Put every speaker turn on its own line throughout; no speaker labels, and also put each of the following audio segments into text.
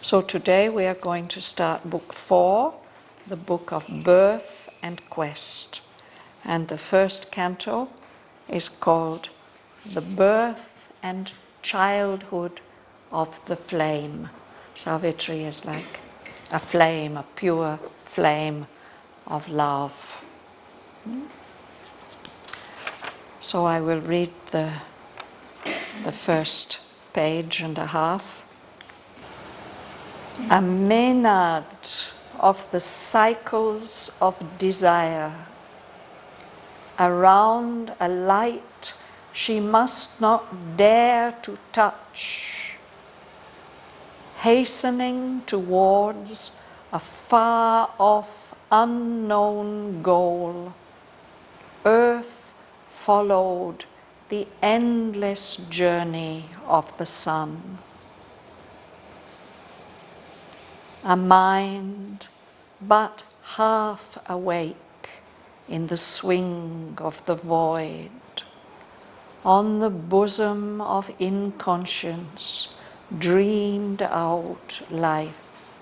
So today we are going to start Book 4, the Book of Birth and Quest. And the first canto is called The Birth and Childhood of the Flame. Savitri is like a flame, a pure flame of love. So I will read the first page and a half. A maenad of the cycles of desire, around a light she must not dare to touch, hastening towards a far-off unknown goal, earth followed the endless journey of the sun. A mind but half awake in the swing of the void, on the bosom of inconscience dreamed out life,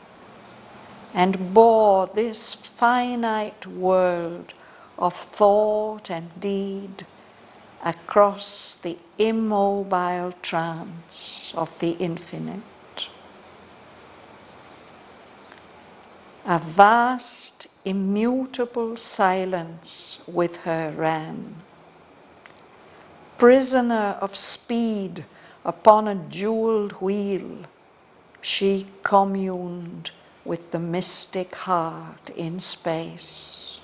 and bore this finite world of thought and deed across the immobile trance of the infinite. A vast, immutable silence with her ran. Prisoner of speed upon a jeweled wheel, she communed with the mystic heart in space.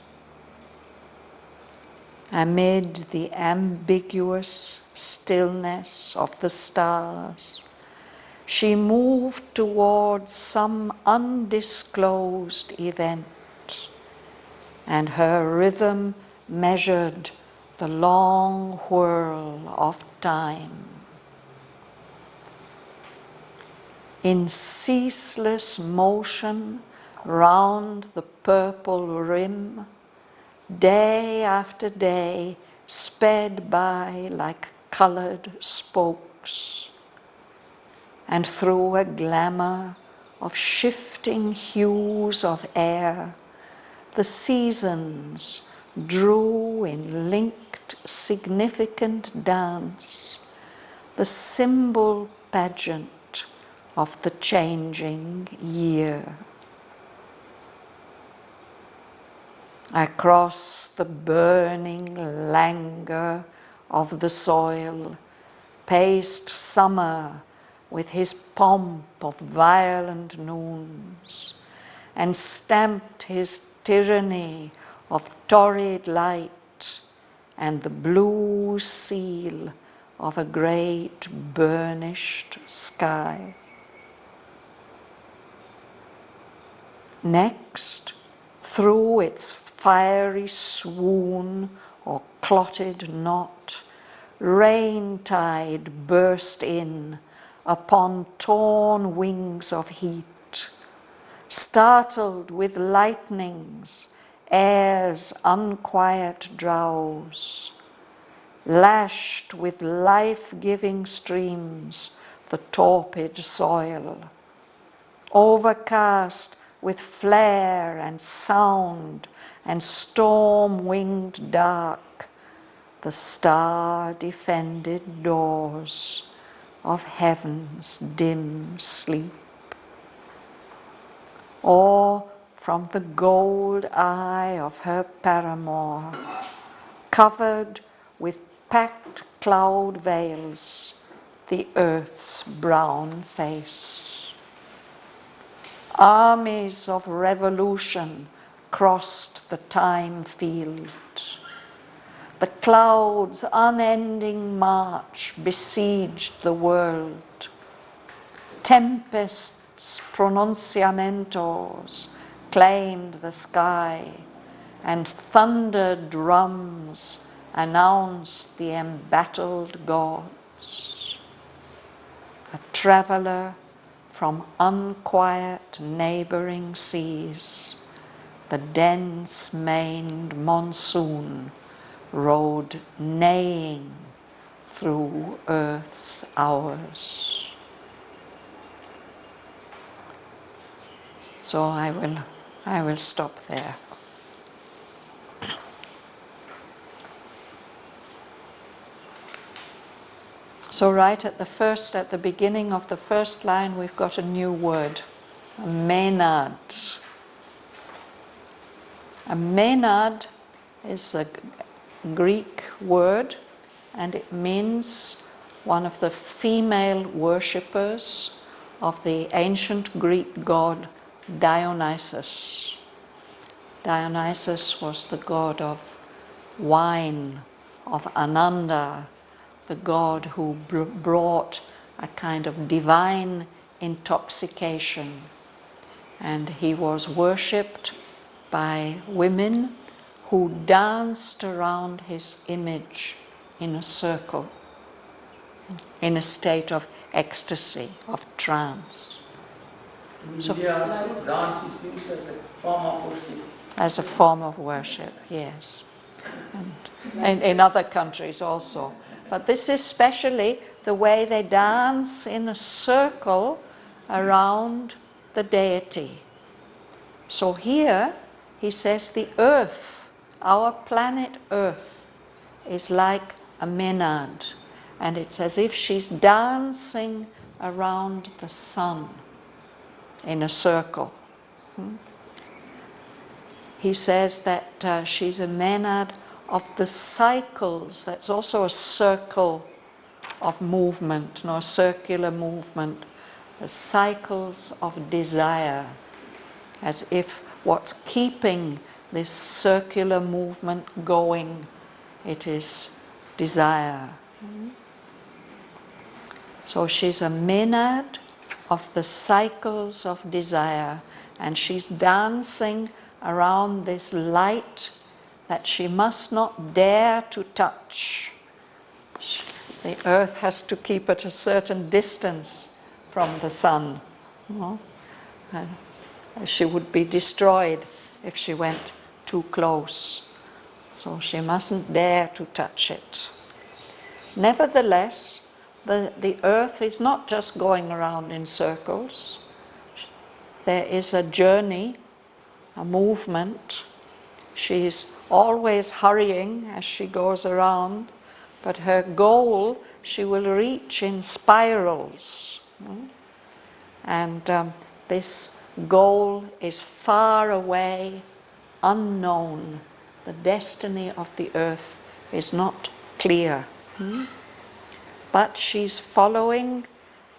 Amid the ambiguous stillness of the stars, she moved towards some undisclosed event, and her rhythm measured the long whirl of time. In ceaseless motion round the purple rim, day after day sped by like colored spokes, and through a glamour of shifting hues of air, the seasons drew in linked, significant dance the symbol pageant of the changing year. Across the burning languor of the soil paced summer with his pomp of violent noons, and stamped his tyranny of torrid light and the blue seal of a great burnished sky. Next, through its fiery swoon or clotted knot, rain tide burst in upon torn wings of heat, startled with lightnings, air's unquiet drowse, lashed with life-giving streams the torpid soil, overcast with flare and sound and storm-winged dark, the star-defended doors of heaven's dim sleep. Or from the gold eye of her paramour, covered with packed cloud veils, the earth's brown face. Armies of revolution crossed the time field. The clouds' unending march besieged the world. Tempests' pronunciamentos claimed the sky, and thunder drums announced the embattled gods. A traveler from unquiet neighboring seas, the dense-maned monsoon rode neighing through earth's hours. So I will stop there. So right at the beginning of the first line, we've got a new word, a menad. A menad is a Greek word, and it means one of the female worshippers of the ancient Greek god Dionysus. Dionysus was the god of wine, of Ananda, the god who brought a kind of divine intoxication. And he was worshipped by women who danced around his image in a circle, in a state of ecstasy, of trance.
So, dance is used as a form of worship.
As a form of worship, yes. And in other countries also. But this is especially the way they dance in a circle around the deity. So here he says the earth, our planet Earth, is like a menad. And it's as if she's dancing around the sun in a circle. He says that she's a menad of the cycles. That's also a circle of movement, a circular movement. The cycles of desire, as if what's keeping this circular movement going, it is desire. So she's a menad of the cycles of desire, and she's dancing around this light that she must not dare to touch. The earth has to keep at a certain distance from the sun. She would be destroyed if she went too close. So she mustn't dare to touch it. Nevertheless, the earth is not just going around in circles. There is a journey, a movement. She's always hurrying as she goes around, but her goal she will reach in spirals. And this goal is far away, unknown. The destiny of the earth is not clear. But she's following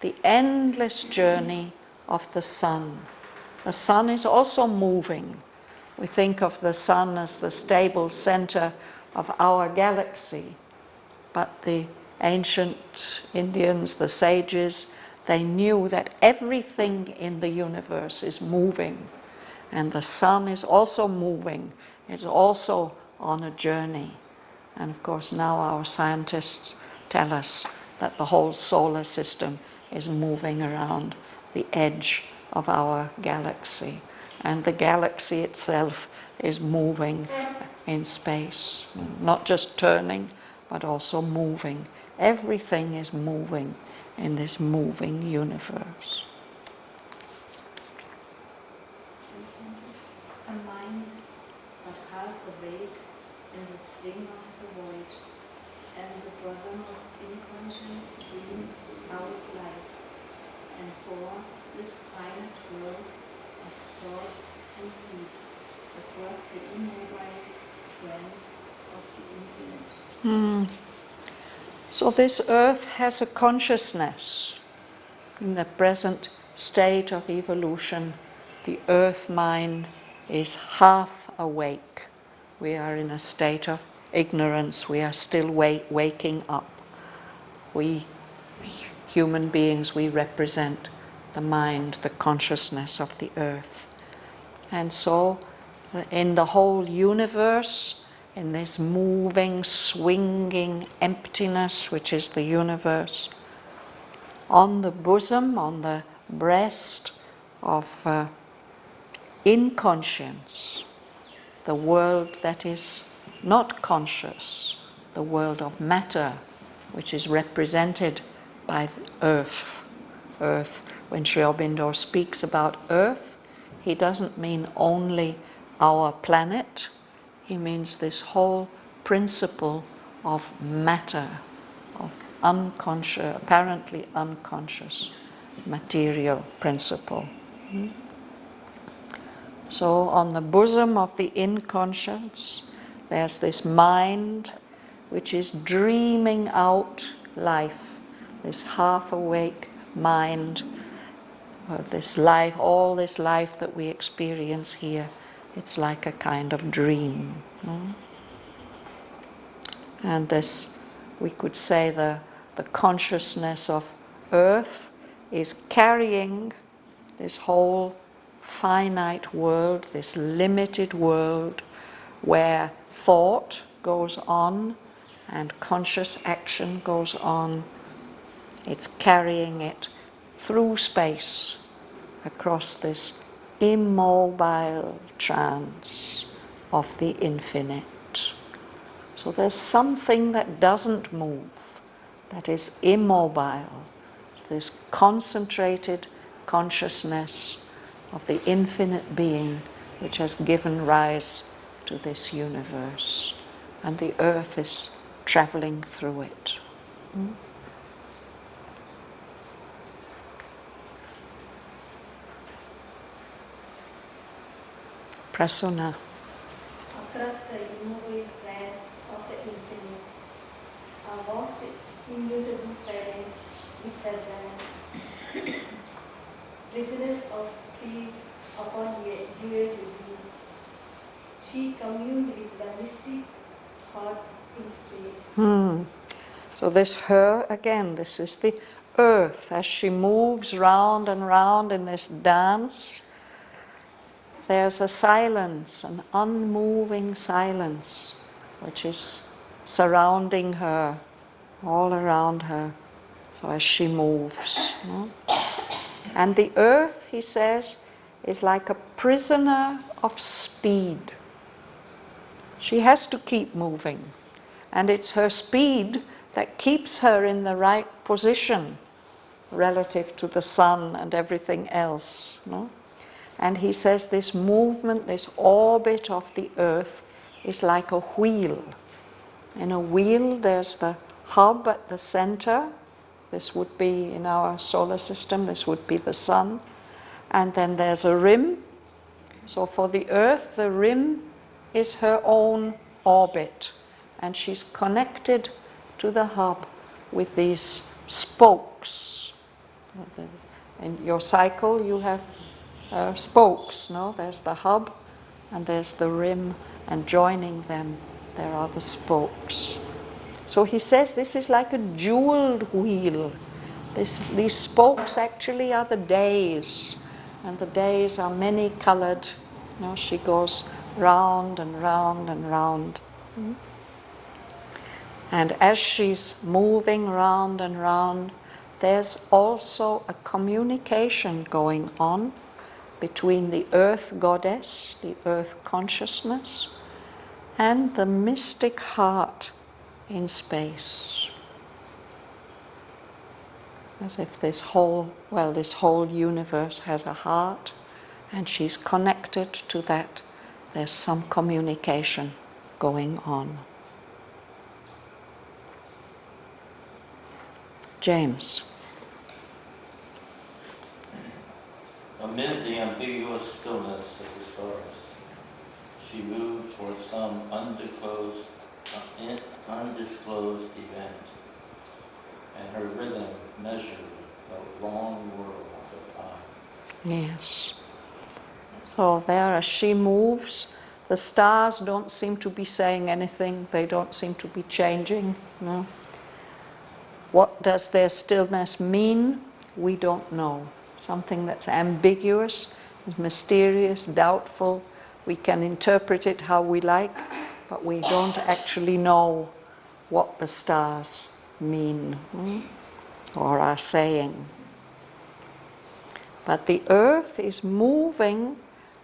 the endless journey of the sun. The sun is also moving. We think of the sun as the stable center of our galaxy. But the ancient Indians, the sages, they knew that everything in the universe is moving. And the sun is also moving. It's also on a journey. And of course now our scientists tell us that the whole solar system is moving around the edge of our galaxy. And the galaxy itself is moving in space. Not just turning, but also moving. Everything is moving in this moving universe.
A mind but half awake in the swing of the void, and the bosom of inconscience dreamed out life, and bore this finite world of thought and heat across the immobile trance of the infinite.
So this earth has a consciousness. In the present state of evolution, the earth mind is half awake. We are in a state of ignorance. We are still waking up. We, human beings, we represent the mind, the consciousness of the earth. And so, in the whole universe, in this moving, swinging emptiness, which is the universe, on the bosom, on the breast of inconscience, the world that is not conscious, the world of matter, which is represented by earth. Earth, when Sri Aurobindo speaks about earth, he doesn't mean only our planet. He means this whole principle of matter, of unconscious, apparently unconscious material principle. So on the bosom of the inconscious, there's this mind which is dreaming out life, this half-awake mind, this life, all this life that we experience here, it's like a kind of dream. And this, we could say, the consciousness of Earth is carrying this whole finite world, this limited world, where thought goes on and conscious action goes on. It's carrying it through space, across this immobile trance of the infinite. So there's something that doesn't move, that is immobile. It's this concentrated consciousness of the infinite being which has given rise to this universe. And the earth is traveling through it. Prasanna.
Across the immobile trance of the infinite, a vast immutable silence with the land, resident of speed upon a jeweled beam. She communed with the mystic heart in space.
So this her, again, this is the earth as she moves round and round in this dance. There's a silence, an unmoving silence, which is surrounding her, all around her, so as she moves. And the earth, he says, is like a prisoner of speed. She has to keep moving, and it's her speed that keeps her in the right position relative to the sun and everything else. And he says this movement, this orbit of the earth is like a wheel. In a wheel there's the hub at the center. This would be in our solar system, this would be the sun. And then there's a rim. So for the earth, the rim is her own orbit. And she's connected to the hub with these spokes. In your cycle you have spokes, no? There's the hub and there's the rim, and joining them there are the spokes. So he says this is like a jeweled wheel. These spokes actually are the days, and the days are many colored. She goes round and round and round. And as she's moving round and round, there's also a communication going on between the earth goddess, the earth consciousness, and the mystic heart in space. As if this whole universe has a heart, and she's connected to that. There's some communication going on. James.
Amid the ambiguous stillness of the stars, she moved towards some undisclosed event, and her rhythm measured the long world of time.
Yes. So there, as she moves, the stars don't seem to be saying anything. They don't seem to be changing. What does their stillness mean? We don't know. Something that's ambiguous, mysterious, doubtful. We can interpret it how we like, but we don't actually know what the stars mean or are saying. But the earth is moving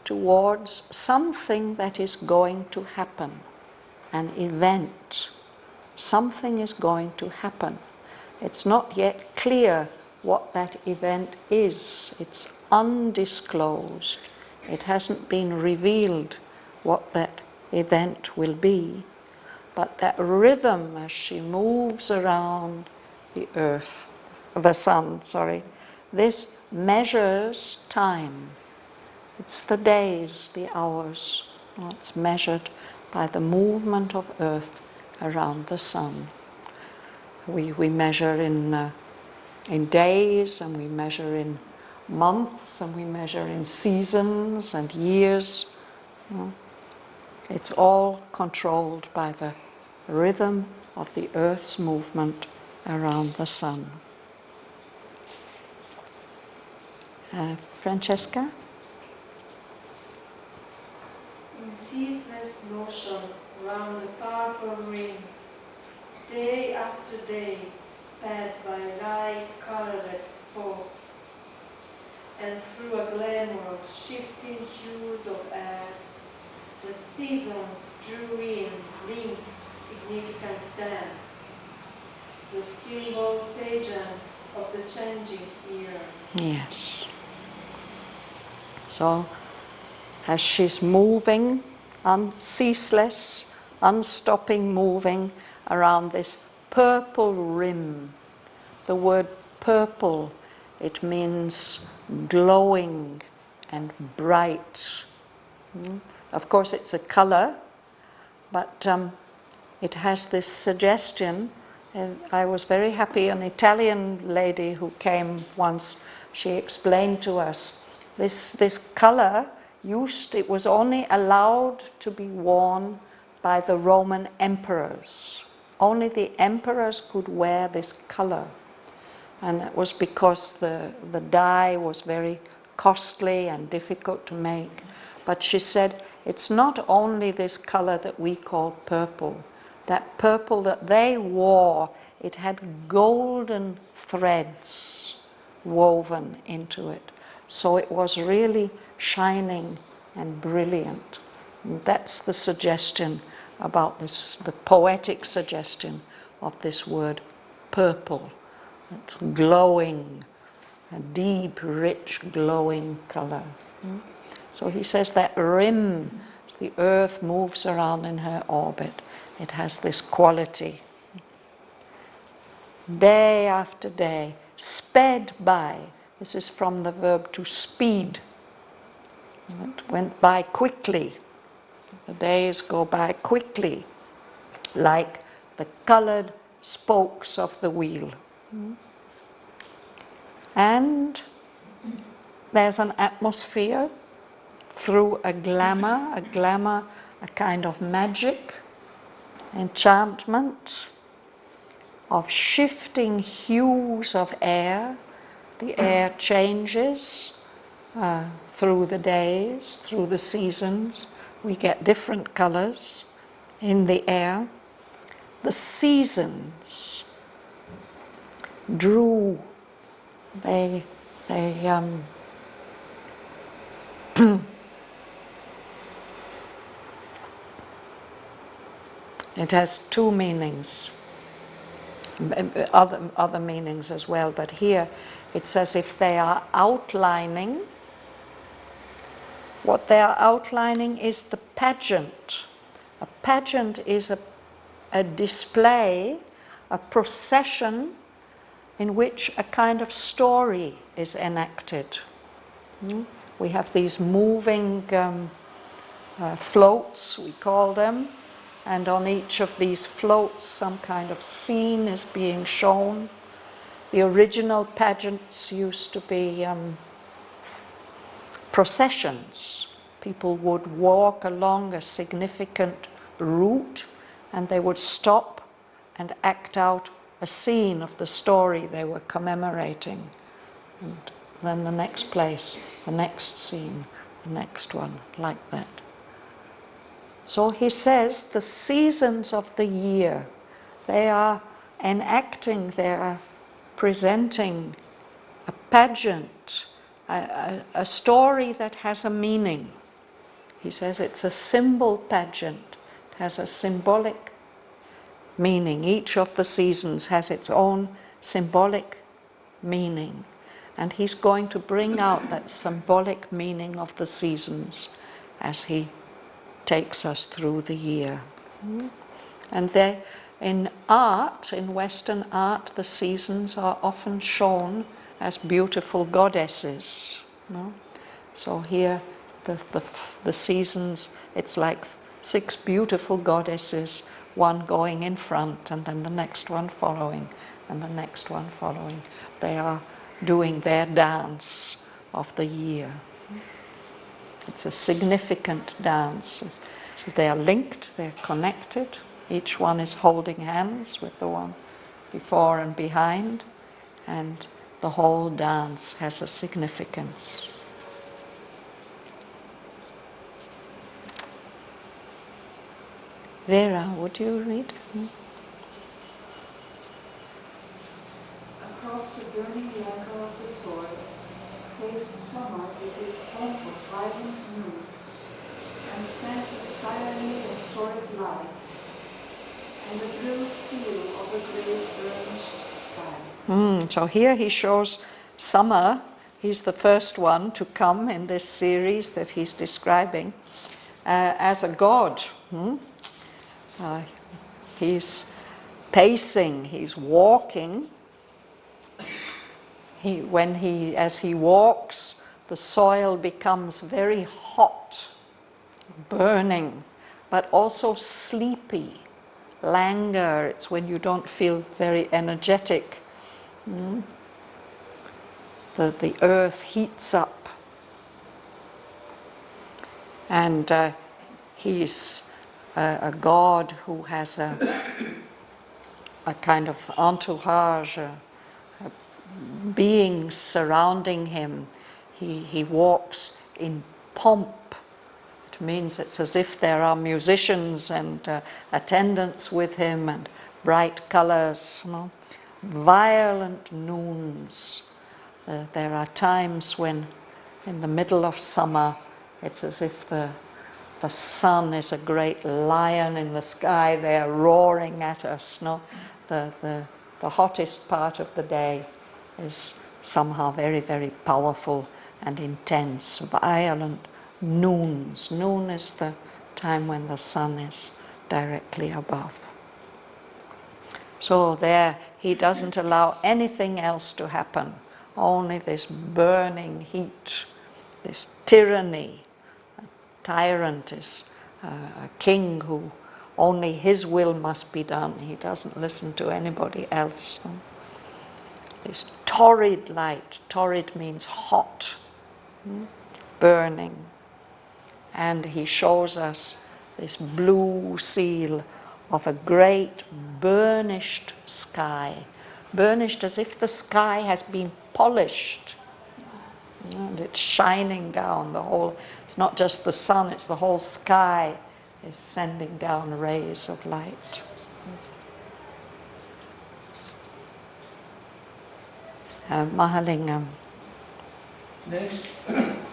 towards something that is going to happen, an event. Something is going to happen. It's not yet clear what that event is. It's undisclosed. It hasn't been revealed what that event will be, but that rhythm as she moves around the sun, this measures time. It's the days, the hours. It's measured by the movement of Earth around the sun. We measure in days, and we measure in months, and we measure in seasons and years. It's all controlled by the rhythm of the Earth's movement around the sun. Francesca?
In ceaseless motion round the purple ring, day after day sped by light-colored spots, and through a glamour of shifting hues of air, the seasons drew in linked significant dance, the symbol pageant of the changing year.
Yes. So, as she's moving, ceaseless, unstopping moving around this purple rim. The word purple, it means glowing and bright. Of course, it's a color, but it has this suggestion. And I was very happy, an Italian lady who came once, she explained to us this color it was only allowed to be worn by the Roman emperors. Only the emperors could wear this color. And it was because the dye was very costly and difficult to make. But she said, it's not only this color that we call purple. That purple that they wore, it had golden threads woven into it. So it was really shining and brilliant. And that's the suggestion about this, the poetic suggestion of this word purple. It's glowing, a deep, rich, glowing color. So he says that rim, as the Earth moves around in her orbit, it has this quality. Day after day, sped by. This is from the verb to speed. It went by quickly. The days go by quickly, like the colored spokes of the wheel. And there's an atmosphere through a glamour, a kind of magic, enchantment, of shifting hues of air. The air changes through the days, through the seasons. We get different colors in the air. The seasons drew, it has two meanings, other meanings as well, but here it's as if they are outlining. What they are outlining is the pageant. A pageant is a display, a procession in which a kind of story is enacted. We have these moving floats, we call them, and on each of these floats some kind of scene is being shown. The original pageants used to be processions. People would walk along a significant route and they would stop and act out a scene of the story they were commemorating. And then the next place, the next scene, the next one, like that. So he says the seasons of the year, they are enacting, they are presenting a pageant, a story that has a meaning. He says it's a symbol pageant. It has a symbolic meaning. Each of the seasons has its own symbolic meaning. And he's going to bring out that symbolic meaning of the seasons as he takes us through the year. And there, in art, in Western art, the seasons are often shown as beautiful goddesses. So here, the seasons, it's like 6 beautiful goddesses, one going in front and then the next one following and the next one following. They are doing their dance of the year. It's a significant dance. They are linked, they're connected. Each one is holding hands with the one before and behind, and the whole dance has a significance. Vera, would you read?
Across the burning lacquer of the soil, paced summer with his pomp of vibrant moons, and stamped his tyranny of torrid light, and the blue seal of a great burnished sky.
So here he shows summer. He's the first one to come in this series that he's describing as a god. He's pacing, he's walking. As he walks, the soil becomes very hot, burning, but also sleepy. Languor, it's when you don't feel very energetic. The earth heats up. And he's a god who has a kind of entourage, beings surrounding him. He walks in pomp. It means it's as if there are musicians and attendants with him and bright colors. Violent noons. There are times when in the middle of summer it's as if the sun is a great lion in the sky there roaring at us. The hottest part of the day is somehow very, very powerful and intense, violent noons. Noon is the time when the sun is directly above. So there, he doesn't allow anything else to happen, only this burning heat, this tyranny. A tyrant is a king who only his will must be done. He doesn't listen to anybody else. This torrid light, torrid means hot, burning. And he shows us this blue seal of a great burnished sky. Burnished as if the sky has been polished. And it's shining down the whole, it's not just the sun, it's the whole sky is sending down rays of light. Mahalingam.
Next,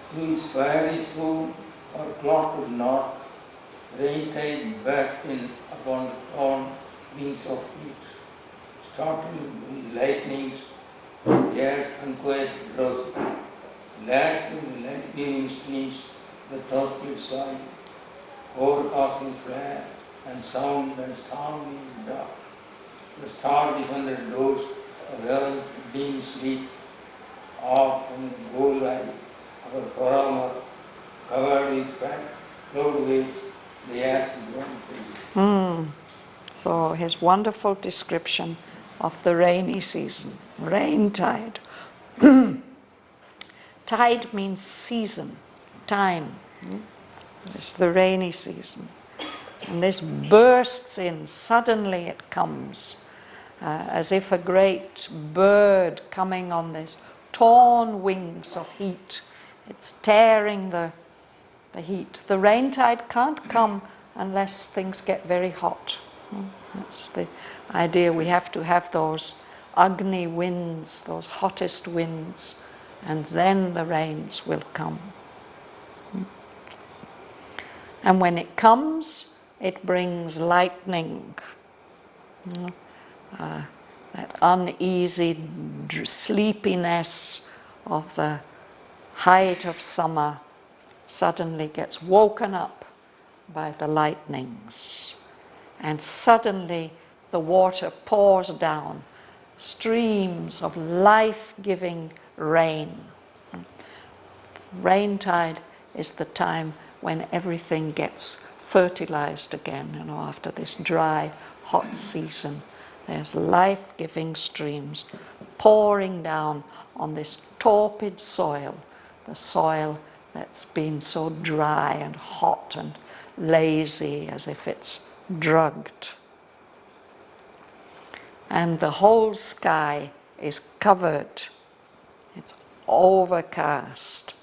through its fiery soul or clocked north, rain tide back in upon the torn wings of heat, startled with lightnings, gas unquiet drowsy, lashed with lightning streams, the torpid soil, overcasting flare and sound and storm is dark. The star-defended doors of heaven's dim sleep, off from the goal light of a paramount, covered with fat cloud waves, the ash is one.
So his wonderful description of the rainy season, rain tide. Tide means season, time. It's the rainy season. And this bursts in, suddenly it comes, as if a great bird coming on this torn wings of heat. It's tearing the heat. The rain tide can't come unless things get very hot. That's the idea. We have to have those Agni winds, those hottest winds, and then the rains will come. And when it comes, it brings lightning. That uneasy sleepiness of the height of summer suddenly gets woken up by the lightnings, and suddenly the water pours down, streams of life-giving rain. Rain tide is the time when everything gets fertilized again, after this dry, hot season. There's life-giving streams pouring down on this torpid soil, the soil that's been so dry and hot and lazy as if it's drugged. And the whole sky is covered, it's overcast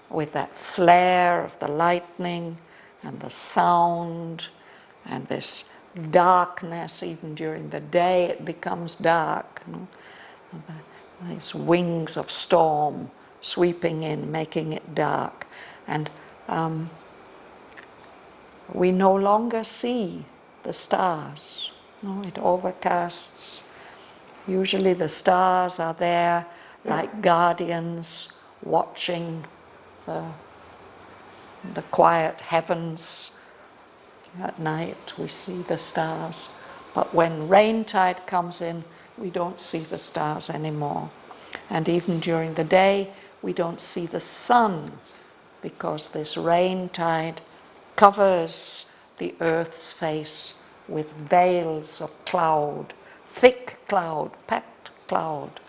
with that flare of the lightning and the sound and this darkness. Even during the day it becomes dark. These wings of storm sweeping in, making it dark. And we no longer see the stars. No, it overcasts. Usually the stars are there like guardians watching the quiet heavens. At night we see the stars, but when rain tide comes in, we don't see the stars anymore. And even during the day, we don't see the sun, because this rain tide covers the earth's face with veils of cloud, thick cloud, packed cloud.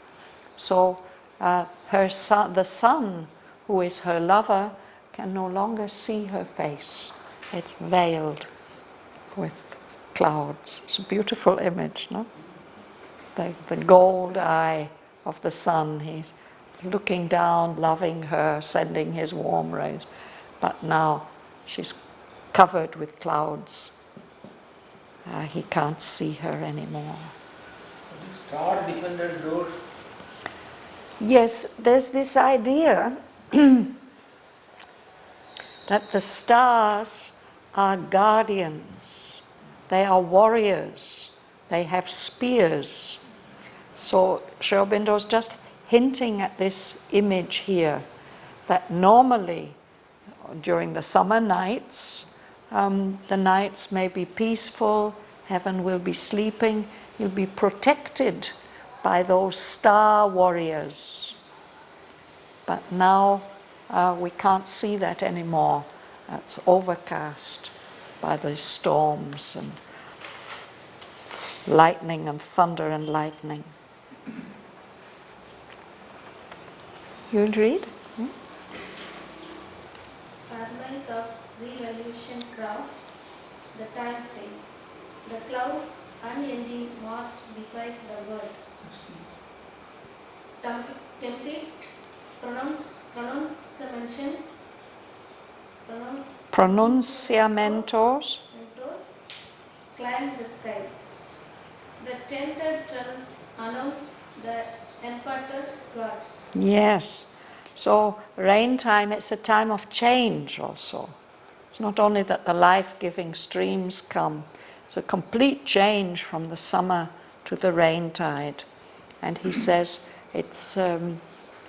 So the sun, who is her lover, can no longer see her face. It's veiled with clouds. It's a beautiful image, no? The gold eye of the sun, he's looking down, loving her, sending his warm rays. But now she's covered with clouds. He can't see her anymore.
Star-dependent doors.
Yes, there's this idea that the stars are guardians, they are warriors, they have spears. So Sri Aurobindo's just hinting at this image here, that normally during the summer nights, the nights may be peaceful, heaven will be sleeping, you'll be protected by those star warriors. But now we can't see that anymore. It's overcast by the storms and lightning and thunder and lightning. You'll read?
Paradise of revolution crossed the time frame. The clouds unending march beside the world. Templates,
Pronunciamentos.
Climb the sky. The tented drums announced the emparted gods.
Yes. So rain time, it's a time of change also. It's not only that the life-giving streams come, it's a complete change from the summer to the rain tide. And he says it's a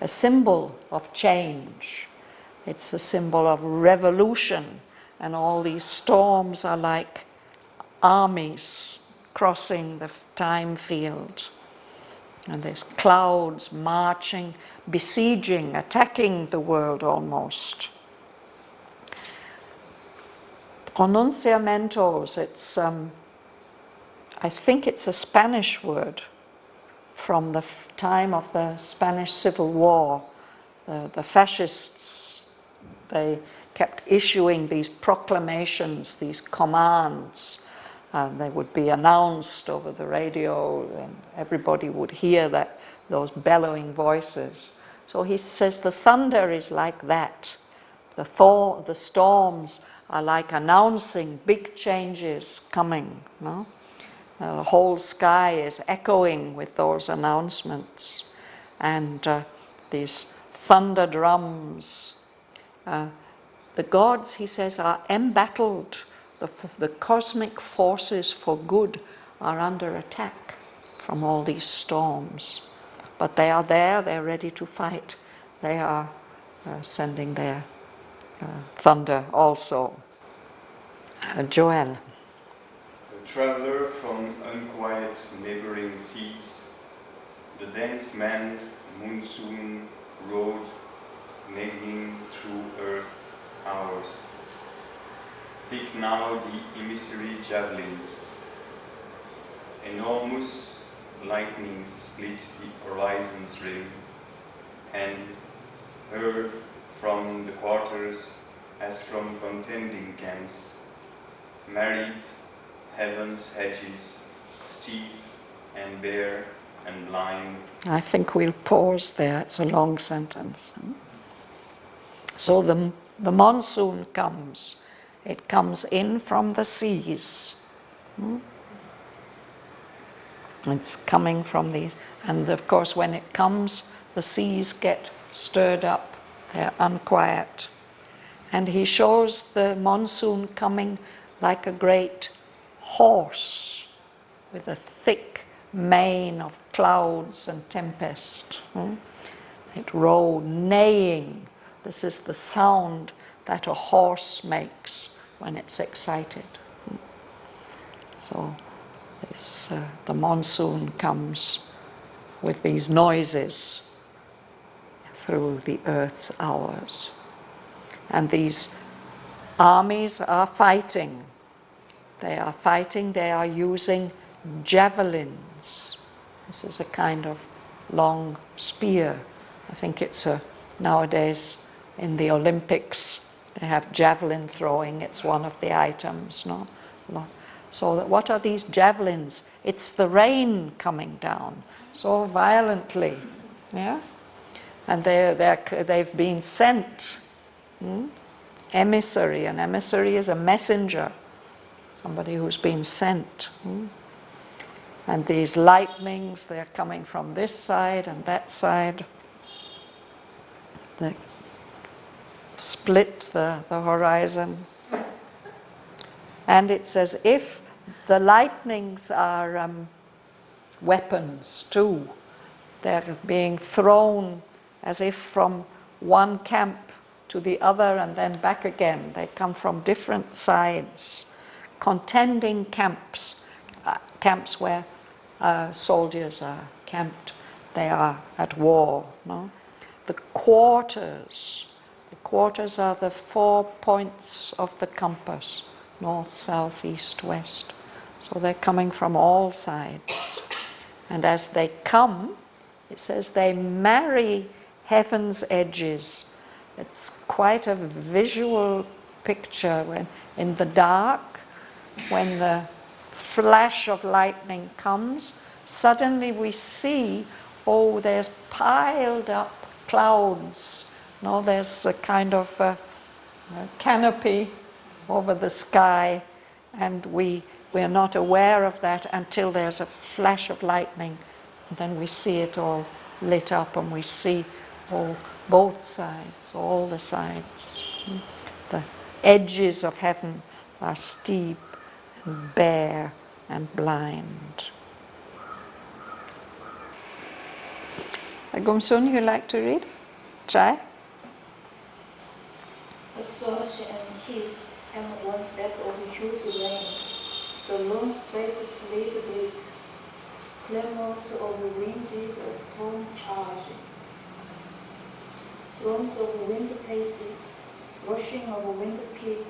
symbol of change. It's a symbol of revolution. And all these storms are like armies crossing the time field. And there's clouds marching, besieging, attacking the world almost. Pronunciamentos, it's, I think it's a Spanish word from the time of the Spanish Civil War. The fascists, they kept issuing these proclamations, these commands. They would be announced over the radio, and everybody would hear those bellowing voices. So he says the thunder is like that. The storms are like announcing big changes coming. No? The whole sky is echoing with those announcements. And these thunder drums. The gods, he says, are embattled. The cosmic forces for good are under attack from all these storms. But they are there, they're ready to fight. they are sending their thunder also. Joel.
A traveler from unquiet neighboring seas, the dense manned monsoon road nagging through earth hours. Thick now the emissary javelins. Enormous lightnings split the horizon's rim, and heard from the quarters as from contending camps, married heaven's hedges, steep and bare and blind.
I think we'll pause there, it's a long sentence. So the monsoon comes. It comes in from the seas. It's coming from these. And of course, when it comes, the seas get stirred up. They're unquiet. And he shows the monsoon coming like a great horse with a thick mane of clouds and tempest. It rode, neighing. This is the sound that a horse makes when it's excited. So the monsoon comes with these noises through the earth's hours. And these armies are fighting. They are fighting, they are using javelins. This is a kind of long spear. I think it's nowadays in the Olympics they have javelin throwing. It's one of the items, no? So what are these javelins? It's the rain coming down so violently, yeah? And they've been sent. Emissary. An emissary is a messenger, somebody who's been sent. And these lightnings, they're coming from this side and that side. They split the horizon. And it's as if the lightnings are weapons too. They're being thrown as if from one camp to the other and then back again. They come from different sides, contending camps, camps where soldiers are camped. They are at war. No? The quarters are the 4 points of the compass, north, south, east, west. So they're coming from all sides. And as they come, it says they marry heaven's edges. It's quite a visual picture when in the dark, when the flash of lightning comes, suddenly we see, oh, there's piled up clouds. No, there's a kind of a canopy over the sky, and we're not aware of that until there's a flash of lightning. And then we see it all lit up, and we see both sides, all the sides. The edges of heaven are steep and bare and blind. Gumsun, you like to read? Try.
A surge and hiss, and one set of huge rain. The long straight slate breath, clamors of winged storm charge. Thrones of wind paces, rushing of wind pit,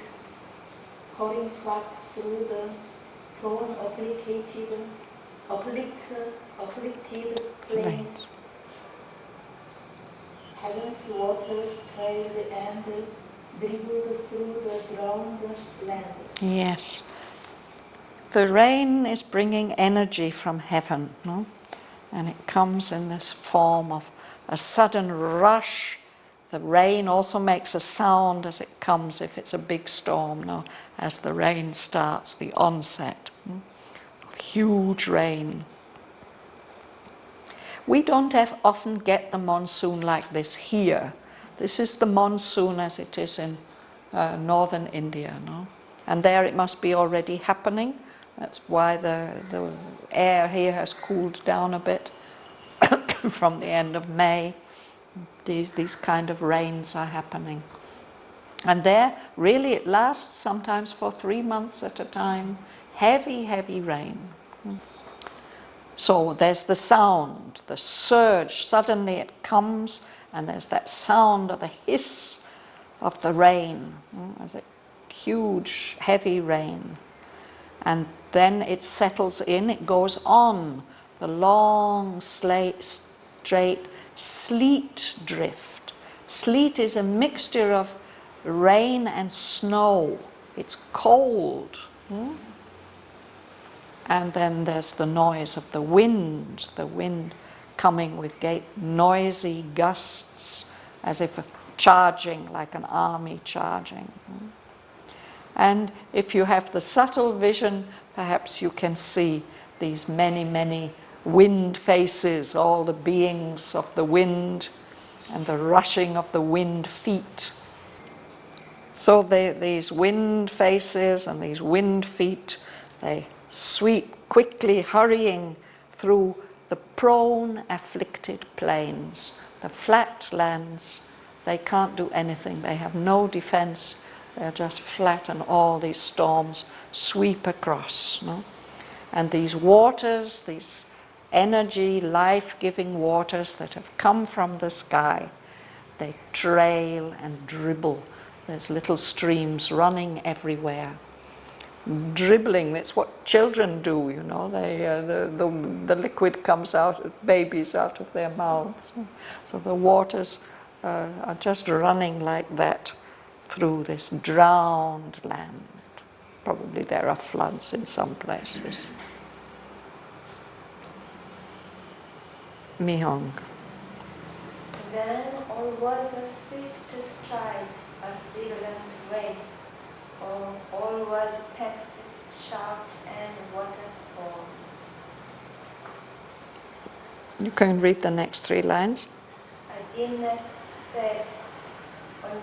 pouring swept through the prone afflicted plains. Heaven's waters trailed and dribbled through the drowned land.
Yes. The rain is bringing energy from heaven, no? And it comes in this form of a sudden rush. The rain also makes a sound as it comes, if it's a big storm, no? As the rain starts, the onset. Huge rain. We don't often get the monsoon like this here. This is the monsoon as it is in northern India, no? And there it must be already happening. That's why the air here has cooled down a bit from the end of May. These kind of rains are happening. And there, really, it lasts sometimes for 3 months at a time. Heavy, heavy rain. So there's the sound, the surge, suddenly it comes, and there's that sound of the hiss of the rain. There's a huge, heavy rain. And then it settles in, it goes on, the long, straight sleet drift. Sleet is a mixture of rain and snow. It's cold. And then there's the noise of the wind coming with great noisy gusts, as if charging, like an army charging. And if you have the subtle vision, perhaps you can see these many, many wind faces, all the beings of the wind and the rushing of the wind feet. So these wind faces and these wind feet, they sweep quickly, hurrying through the prone, afflicted plains. The flat lands, they can't do anything. They have no defense. They're just flat, and all these storms sweep across. No? And these waters, these energy, life-giving waters that have come from the sky, they trail and dribble. There's little streams running everywhere. Dribbling, that's what children do, you know. They, the liquid comes out, babies out of their mouths. So the waters are just running like that through this drowned land. Probably there are floods in some places. Mihong.
Then all was a swift stride, a sibilant race. All was Texas shout and waterspout.
You can read the next 3 lines.
A dimness said on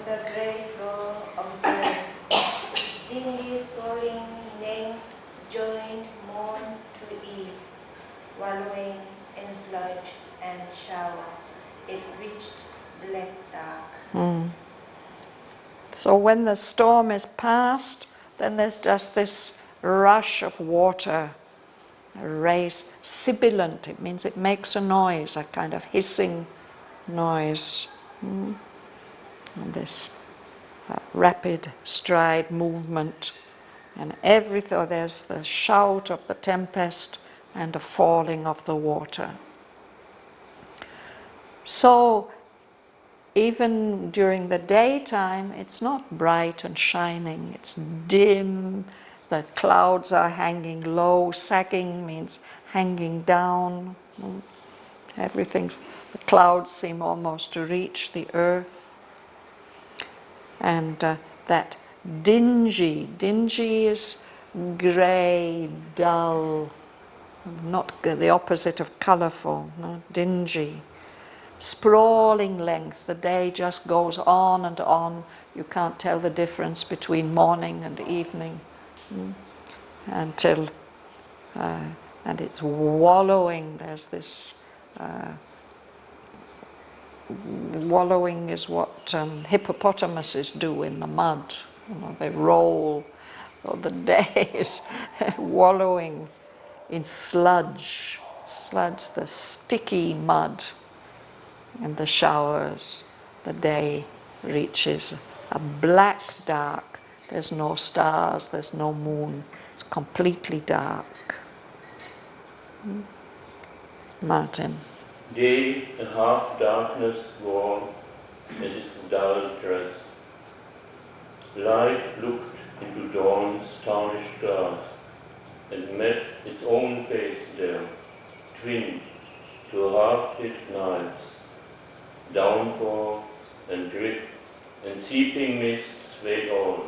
the grey floor of the dingy soaring length joined morn to eve, wallowing in sludge and shower. It reached black dark.
So when the storm is past, then there's just this rush of water, a race, sibilant. It means it makes a noise, a kind of hissing noise. And this rapid stride movement. And everything, there's the shout of the tempest and the falling of the water. So even during the daytime, it's not bright and shining, it's dim, the clouds are hanging low, sagging means hanging down. The clouds seem almost to reach the earth. And that dingy is grey, dull, not the opposite of colourful, no? Dingy. Sprawling length, the day just goes on and on. You can't tell the difference between morning and evening until, and it's wallowing. There's this, wallowing is what hippopotamuses do in the mud. You know, they roll, so the day is wallowing in sludge, the sticky mud. And the showers, the day reaches a black dark. There's no stars, there's no moon. It's completely dark. Martin.
Day a half darkness wore as its dull dress. Light looked into dawn's tarnished glass and met its own face there, twinned to half-lit nights. Downpour and drip and seeping mist swayed all,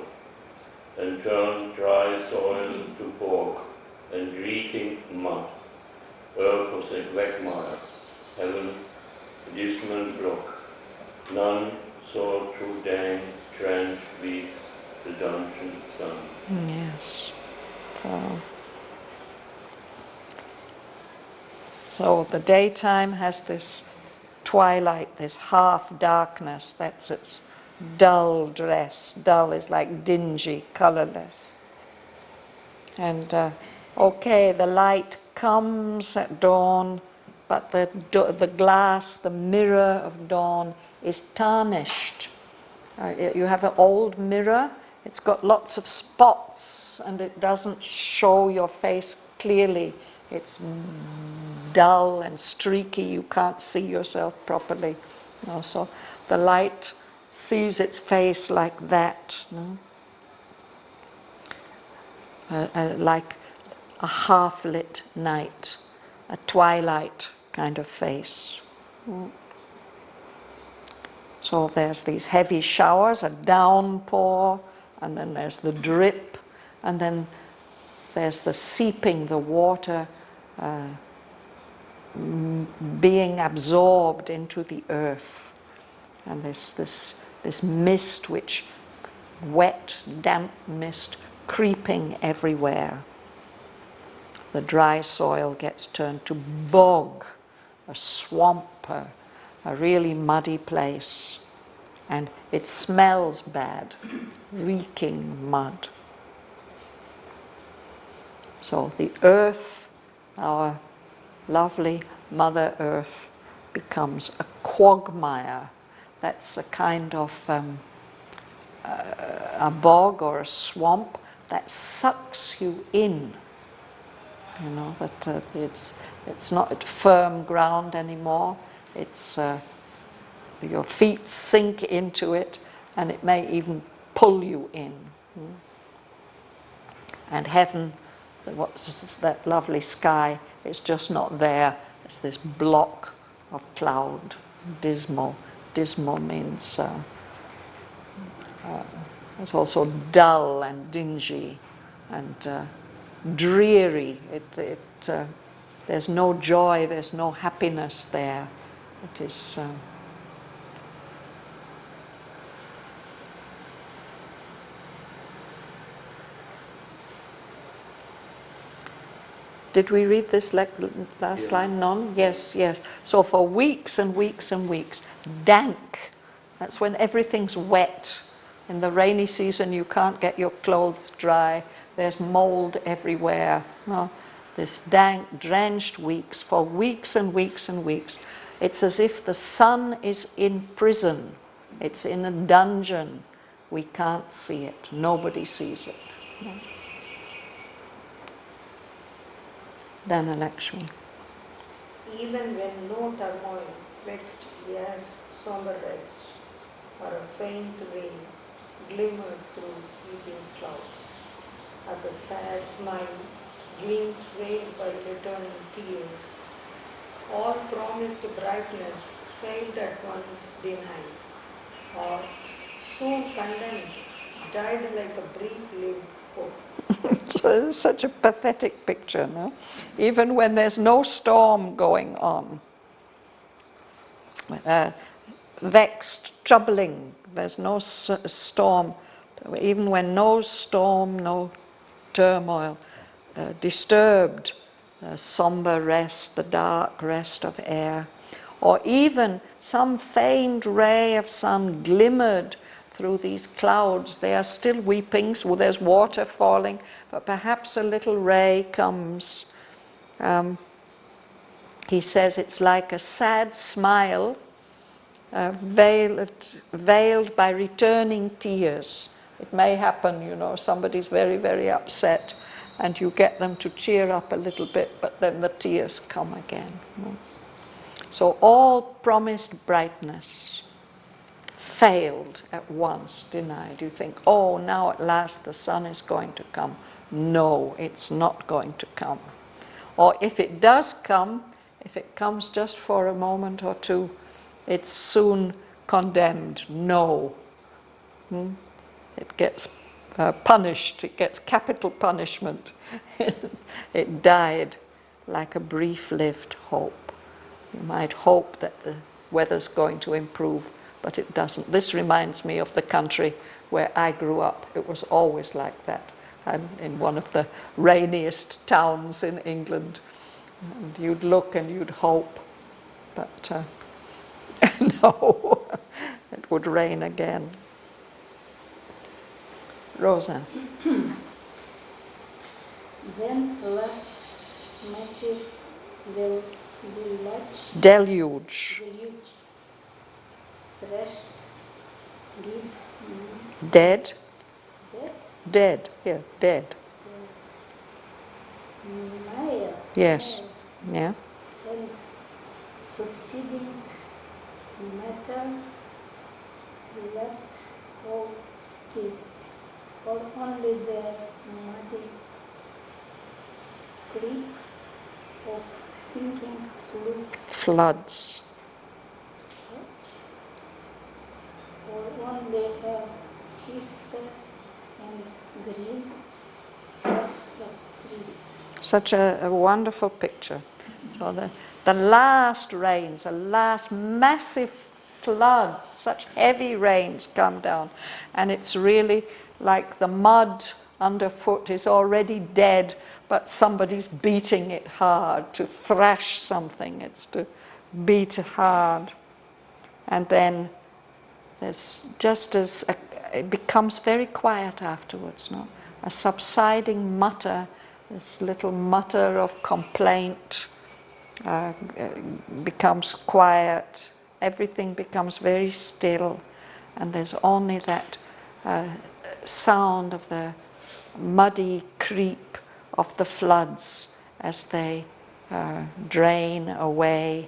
and turned dry soil to pork and reeking mud. Earth was a quagmire, heaven a dismal block. None saw through dank, trench weeds the dungeon sun.
Yes. So the daytime has this twilight, this half darkness, that's its dull dress. Dull is like dingy, colorless. And okay, the light comes at dawn, but the glass, the mirror of dawn is tarnished. You have an old mirror, it's got lots of spots and it doesn't show your face clearly. It's dull and streaky, you can't see yourself properly. So the light sees its face like that, like a half-lit night, a twilight kind of face. So there's these heavy showers, a downpour, and then there's the drip, and then there's the seeping, the water being absorbed into the earth. And there's this mist, which wet, damp mist, creeping everywhere. The dry soil gets turned to bog, a swamp, a really muddy place. And it smells bad, reeking mud. So the earth, our lovely Mother Earth, becomes a quagmire. That's a kind of a bog or a swamp that sucks you in. You know, that it's not firm ground anymore. It's your feet sink into it, and it may even pull you in. And heaven, that lovely sky, it's just not there. It's this block of cloud, dismal. Dismal means it's also dull and dingy and dreary. There's no joy, there's no happiness there. It is Did we read this last line? None? Yes, yes. So for weeks and weeks and weeks, dank. That's when everything's wet. In the rainy season, you can't get your clothes dry. There's mold everywhere. This dank, drenched weeks, for weeks and weeks and weeks. It's as if the sun is in prison. It's in a dungeon. We can't see it. Nobody sees it. Dana Lakshmi.
Even when no turmoil vexed air's somber rest, or a faint rain glimmered through heaving clouds, as a sad smile gleams veiled by returning tears, all promised brightness failed at once denied, or soon condemned, died like a brief-lived hope.
So it's such a pathetic picture, no? Even when there's no storm going on, vexed, troubling, there's no storm, even when no storm, no turmoil, disturbed, somber rest, the dark rest of air, or even some faint ray of sun glimmered through these clouds. They are still weeping, so there's water falling, but perhaps a little ray comes. He says it's like a sad smile veiled by returning tears. It may happen, you know, somebody's very, very upset and you get them to cheer up a little bit, but then the tears come again. So all promised brightness failed at once, denied. You think, oh, now at last the sun is going to come. No, it's not going to come. Or if it does come, if it comes just for a moment or two, it's soon condemned. No. It gets punished. It gets capital punishment. It died like a brief-lived hope. You might hope that the weather's going to improve, but it doesn't. This reminds me of the country where I grew up. It was always like that. I'm in one of the rainiest towns in England. And you'd look and you'd hope, but No, it would rain again. Rosa.
Then a last massive
Deluge.
Thrashed,
Dead.
dead,
Dead. Here, dead.
Maya,
Yes. Yeah.
and subsiding matter left all still, or only the muddy creep of sinking
Floods.
or only a whisper and green grass of trees.
Such a wonderful picture. So the last rains, the last massive floods, such heavy rains come down, and it's really like the mud underfoot is already dead, but somebody's beating it hard to thrash something. It's to beat hard. And then there's just as it becomes very quiet afterwards, no? A subsiding mutter, this little mutter of complaint becomes quiet. Everything becomes very still, and there's only that sound of the muddy creep of the floods as they drain away.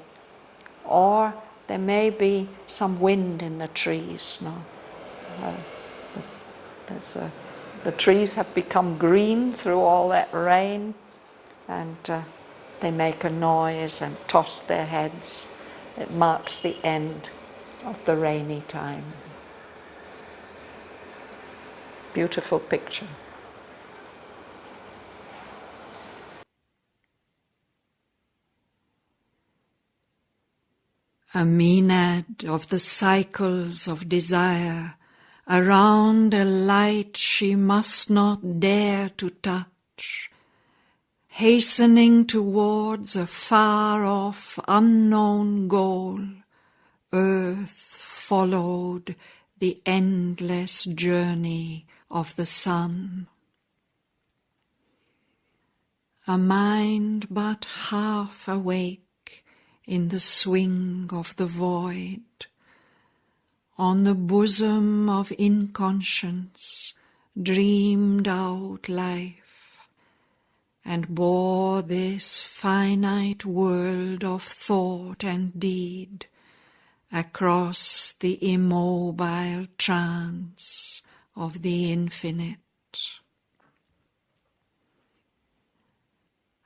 Or there may be some wind in the trees. No? The trees have become green through all that rain, and they make a noise and toss their heads. It marks the end of the rainy time. Beautiful picture.
A maenad of the cycles of desire, around a light she must not dare to touch, hastening towards a far-off, unknown goal, earth followed the endless journey of the sun. A mind but half awake in the swing of the void, on the bosom of inconscience dreamed out life, and bore this finite world of thought and deed across the immobile trance of the infinite.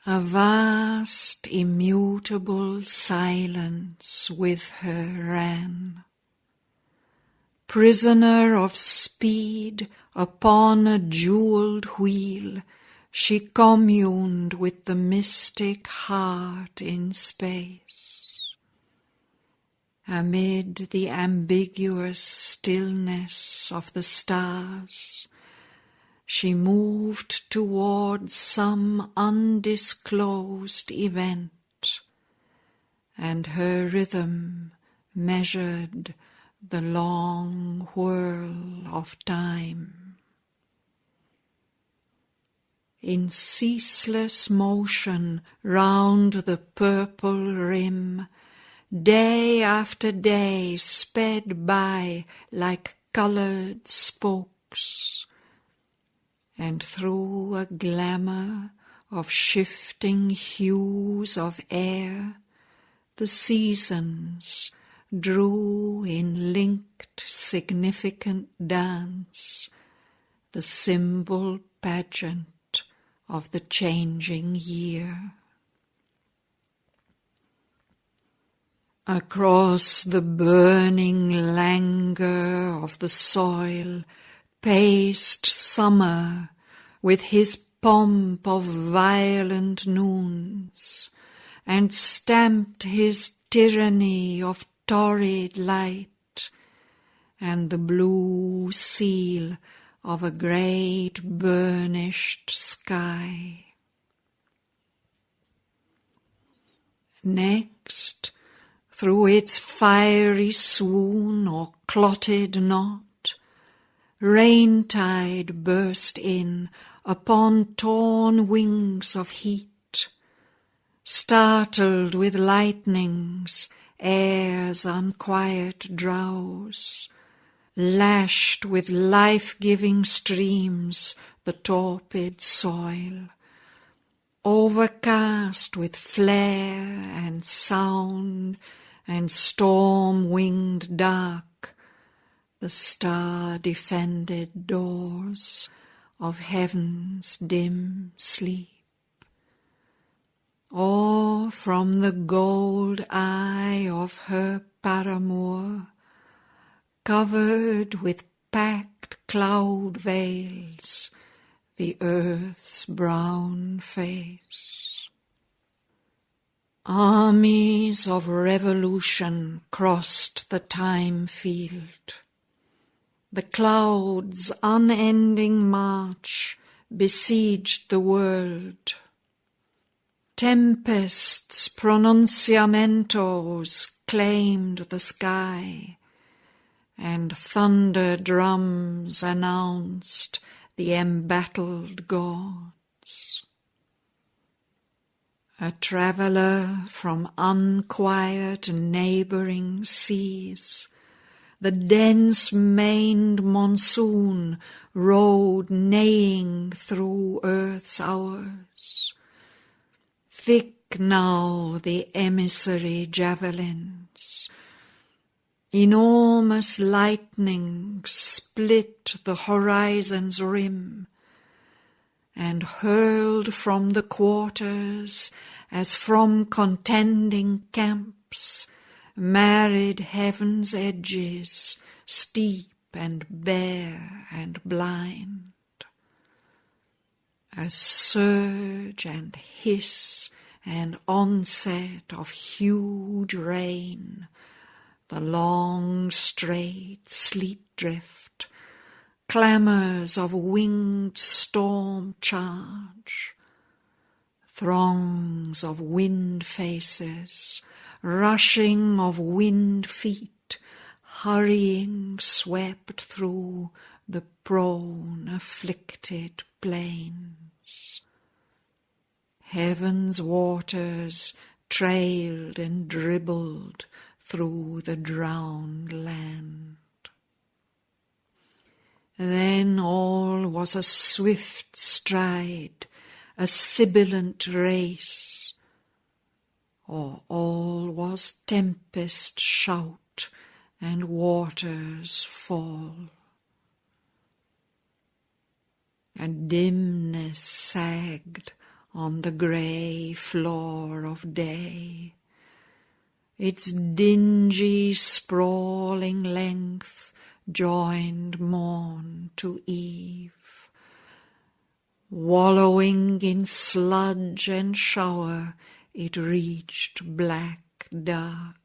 A vast, immutable silence with her ran. Prisoner of speed upon a jeweled wheel, she communed with the mystic heart in space. Amid the ambiguous stillness of the stars, she moved towards some undisclosed event, and her rhythm measured the long whirl of time. In ceaseless motion round the purple rim, day after day sped by like coloured spokes, and through a glamour of shifting hues of air, the seasons drew in linked significant dance, the symbol pageant of the changing year. Across the burning languor of the soil paced summer with his pomp of violent noons, and stamped his tyranny of torrid light, and the blue seal of a great burnished sky. Next, through its fiery swoon or clotted knot, rain-tide burst in upon torn wings of heat, startled with lightnings, air's unquiet drowse, lashed with life-giving streams the torpid soil, overcast with flare and sound and storm-winged dark, the star-defended doors of heaven's dim sleep. Or from the gold eye of her paramour, covered with packed cloud veils, the earth's brown face. Armies of revolution crossed the time field. The clouds' unending march besieged the world. Tempests' pronunciamentos claimed the sky, and thunder drums announced the embattled gods. A traveller from unquiet neighbouring seas, the dense-maned monsoon rode neighing through earth's hours. Thick now the emissary javelins. Enormous lightnings split the horizon's rim, and hurled from the quarters as from contending camps, married heaven's edges, steep and bare and blind. A surge and hiss and onset of huge rain, the long straight sleet drift, clamours of winged storm charge, throngs of wind faces, rushing of wind feet, hurrying swept through the prone afflicted plains. Heaven's waters trailed and dribbled through the drowned land. Then all was a swift stride, a sibilant race, or all was tempest shout and waters fall. A dimness sagged on the grey floor of day, its dingy sprawling length joined morn to eve. Wallowing in sludge and shower, it reached black dark.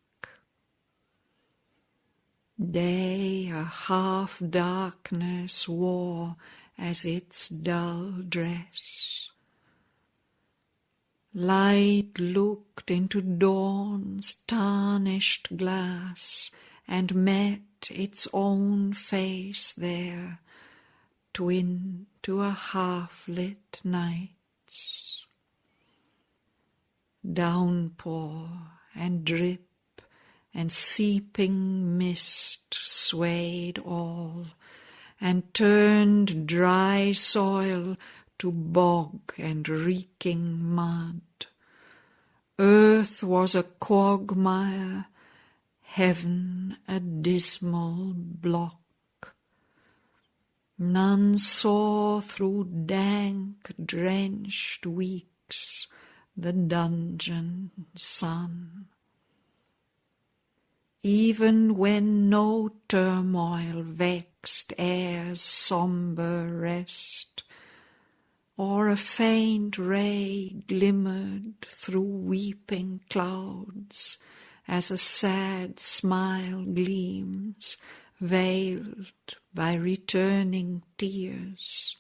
Day a half-darkness wore as its dull dress. Light looked into dawn's tarnished glass and met its own face there, twin to a half-lit night's. Downpour and drip and seeping mist swayed all, and turned dry soil to bog and reeking mud. Earth was a quagmire, heaven a dismal block. None saw through dank, drenched weeks the dungeon sun. Even when no turmoil vexed air's sombre rest, or a faint ray glimmered through weeping clouds, as a sad smile gleams, veiled by returning tears,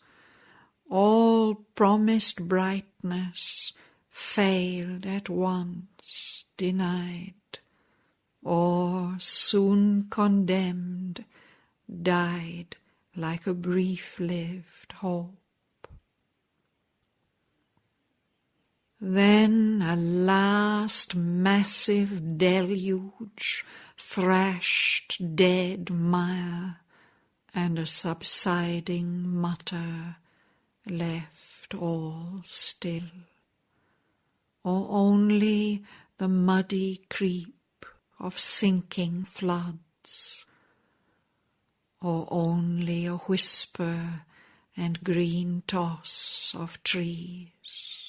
all promised brightness failed at once, denied. or soon condemned, died like a brief-lived hope. Then a last massive deluge thrashed dead mire, and a subsiding mutter left all still, or only the muddy creep of sinking floods, or only a whisper and green toss of trees.